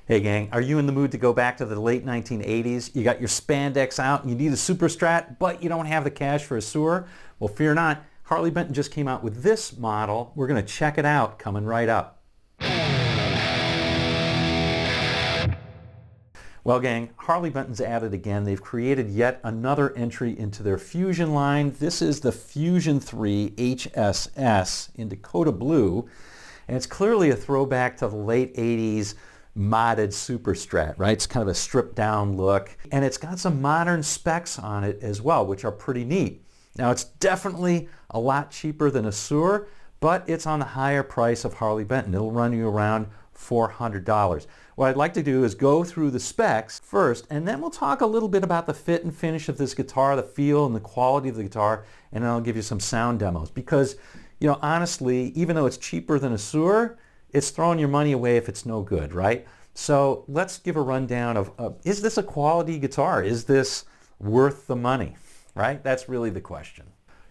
Hey gang, are you in the mood to go back to the late 1980s? You got your spandex out and you need a Super Strat, but you don't have the cash for a sewer? Well, fear not. Harley Benton just came out with this model. We're going to check it out coming right up. Well gang, Harley Benton's at it again. They've created yet another entry into their Fusion line. This is the Fusion 3 HSS in Dakota Blue. And it's clearly a throwback to the late 80s modded Super Strat, right? It's kind of a stripped down look. And it's got some modern specs on it as well, which are pretty neat. Now it's definitely a lot cheaper than a sewer, but it's on the higher price of Harley Benton. It'll run you around $400. What I'd like to do is go through the specs first, and then we'll talk a little bit about the fit and finish of this guitar, the feel and the quality of the guitar, and then I'll give you some sound demos. Because, you know, honestly, even though it's cheaper than a sewer, it's throwing your money away if it's no good, right? So let's give a rundown of, is this a quality guitar? Is this worth the money, right? That's really the question.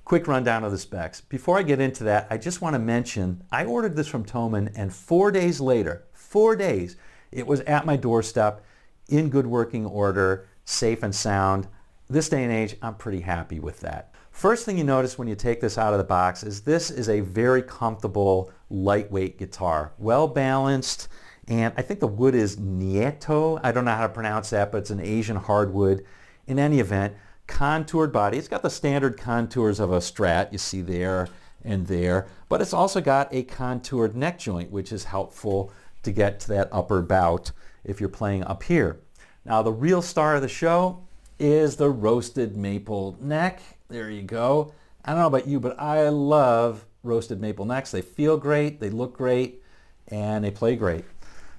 Quick rundown of the specs. Before I get into that, I just want to mention, I ordered this from Thomann, and 4 days later, 4 days, it was at my doorstep, in good working order, safe and sound. This day and age, I'm pretty happy with that. First thing you notice when you take this out of the box is this is a very comfortable, lightweight guitar. Well balanced, and I think the wood is Nieto. I don't know how to pronounce that, but it's an Asian hardwood. In any event, contoured body. It's got the standard contours of a Strat, you see there and there, but it's also got a contoured neck joint, which is helpful to get to that upper bout if you're playing up here. Now the real star of the show is the roasted maple neck. There you go. I don't know about you, but I love roasted maple necks. They feel great, they look great, and they play great.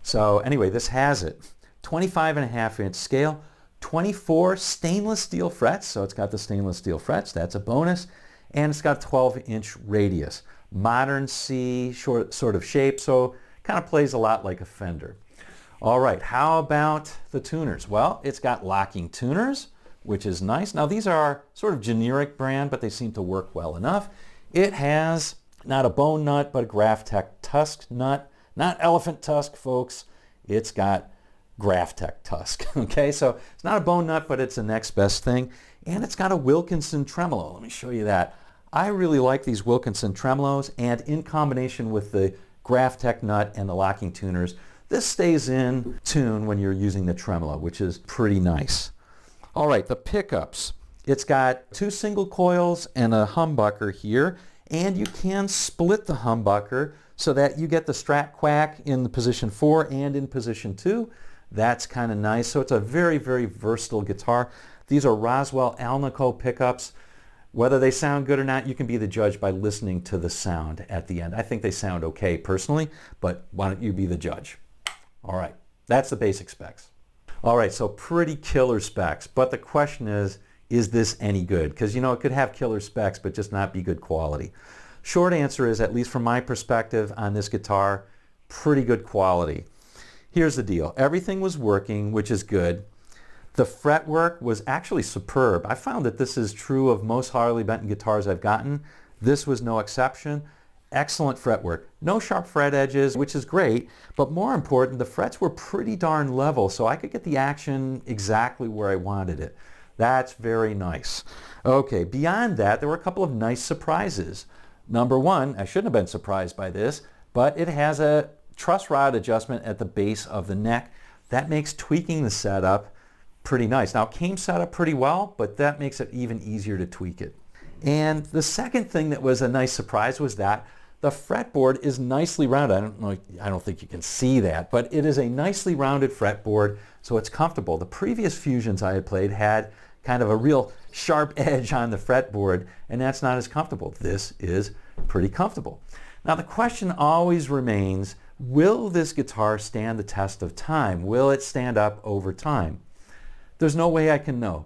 So anyway, this has it. 25.5-inch scale, 24 stainless steel frets, so it's got the stainless steel frets, that's a bonus, and it's got a 12-inch radius. Modern C sort of shape, so kind of plays a lot like a Fender. All right, how about the tuners? Well, it's got locking tuners, which is nice. Now these are sort of generic brand, but they seem to work well enough. It has not a bone nut, but a Graphtec tusk nut. Not elephant tusk, folks. It's got Graphtec tusk. Okay, so it's not a bone nut, but it's the next best thing. And it's got a Wilkinson tremolo. Let me show you that. I really like these Wilkinson tremolos, and in combination with the Graphtec nut and the locking tuners, this stays in tune when you're using the tremolo, which is pretty nice. All right, the pickups. It's got 2 single coils and a humbucker here, and you can split the humbucker so that you get the Strat quack in the position 4 and in position 2. That's kind of nice. So it's a very, very versatile guitar. These are Roswell Alnico pickups. Whether they sound good or not, you can be the judge by listening to the sound at the end. I think they sound okay personally, but why don't you be the judge? All right, that's the basic specs. All right, so pretty killer specs, but the question is this any good? Because, you know, it could have killer specs, but just not be good quality. Short answer is, at least from my perspective on this guitar, pretty good quality. Here's the deal. Everything was working, which is good. The fretwork was actually superb. I found that this is true of most Harley Benton guitars I've gotten. This was no exception. Excellent fretwork. No sharp fret edges, which is great, but more important, the frets were pretty darn level, so I could get the action exactly where I wanted it. That's very nice. Okay, beyond that, there were a couple of nice surprises. Number one, I shouldn't have been surprised by this, but it has a truss rod adjustment at the base of the neck. That makes tweaking the setup pretty nice. Now, it came set up pretty well, but that makes it even easier to tweak it. And the second thing that was a nice surprise was that the fretboard is nicely rounded. I don't think you can see that, but it is a nicely rounded fretboard, so it's comfortable. The previous Fusions I had played had kind of a real sharp edge on the fretboard, and that's not as comfortable. This is pretty comfortable. Now the question always remains, will this guitar stand the test of time? Will it stand up over time? There's no way I can know.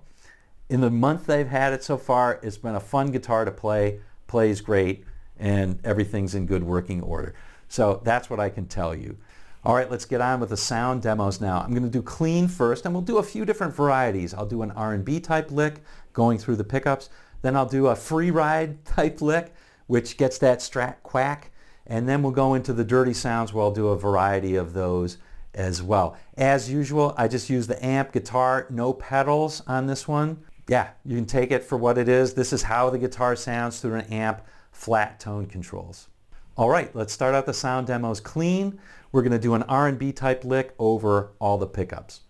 In the month they've had it so far, it's been a fun guitar to play, plays great, and everything's in good working order. So that's what I can tell you. All right, let's get on with the sound demos now. I'm going to do clean first, and we'll do a few different varieties. I'll do an R&B type lick going through the pickups. Then I'll do a free ride type lick, which gets that Strat quack. And then we'll go into the dirty sounds where I'll do a variety of those as well. As usual, I just use the amp guitar, no pedals on this one. Yeah, you can take it for what it is. This is how the guitar sounds through an amp, flat tone controls. All right, let's start out the sound demos clean. We're going to do an R&B type lick over all the pickups.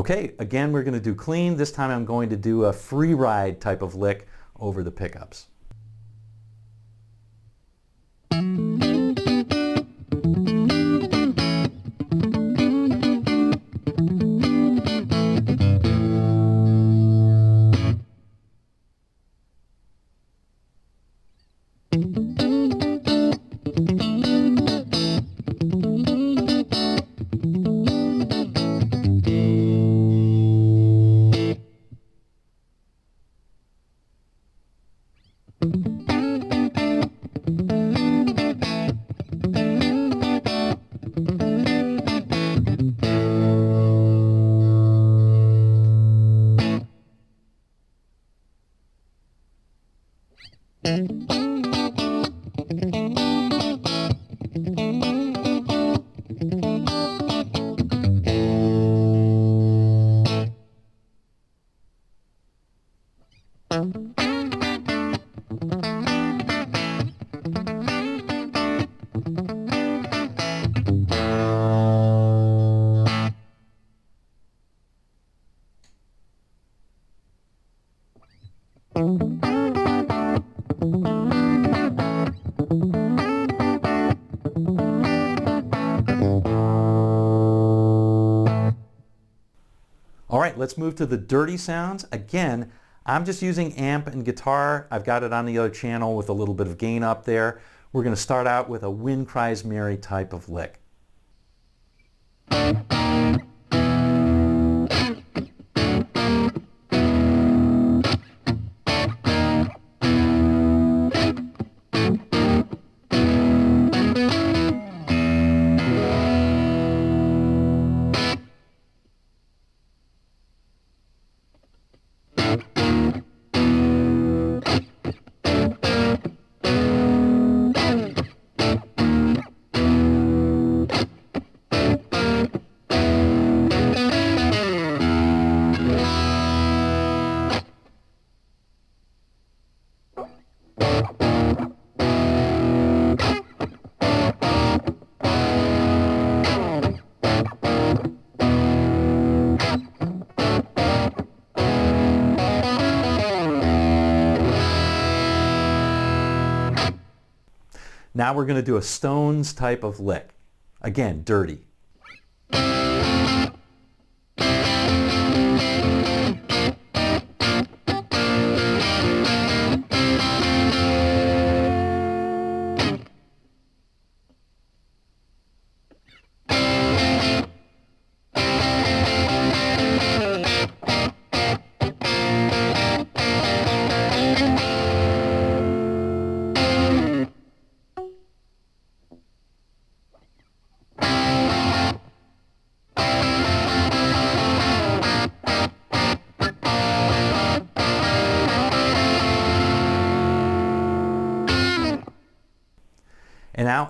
Okay, again we're going to do clean. This time I'm going to do a free ride type of lick over the pickups. All right, let's move to the dirty sounds. Again, I'm just using amp and guitar. I've got it on the other channel with a little bit of gain up there. We're going to start out with a Wind Cries Mary type of lick. Now we're going to do a Stones type of lick. Again, dirty.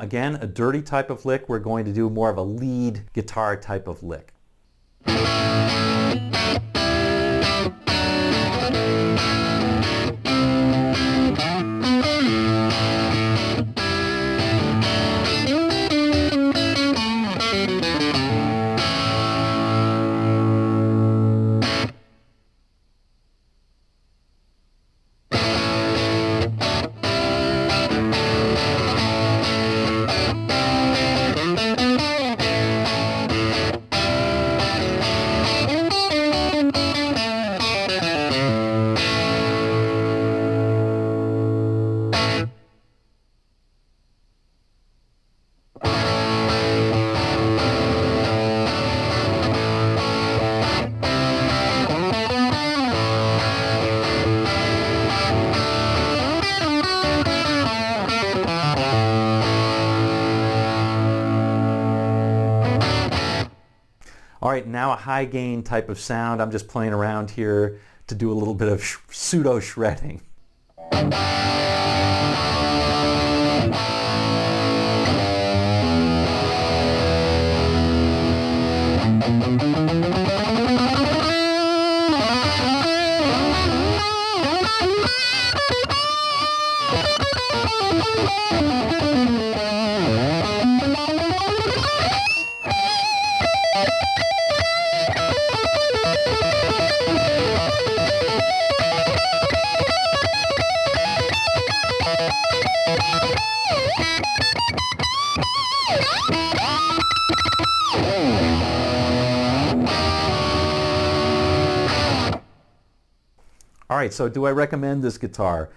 again, a dirty type of lick. We're going to do more of a lead guitar type of lick. All right, now a high gain type of sound. I'm just playing around here to do a little bit of pseudo shredding. All right, so do I recommend this guitar?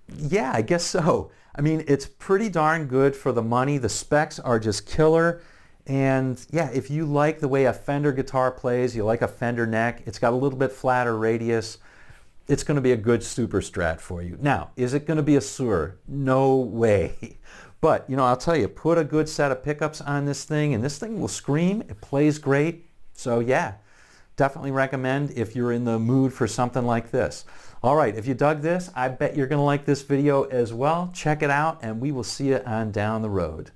Yeah, I guess so. I mean, it's pretty darn good for the money. The specs are just killer. And yeah, if you like the way a Fender guitar plays, you like a Fender neck, it's got a little bit flatter radius, it's going to be a good Super Strat for you. Now, is it going to be a Sur? No way. But, you know, I'll tell you, put a good set of pickups on this thing, and this thing will scream. It plays great. So yeah, definitely recommend if you're in the mood for something like this. All right, if you dug this, I bet you're going to like this video as well. Check it out, and we will see you on down the road.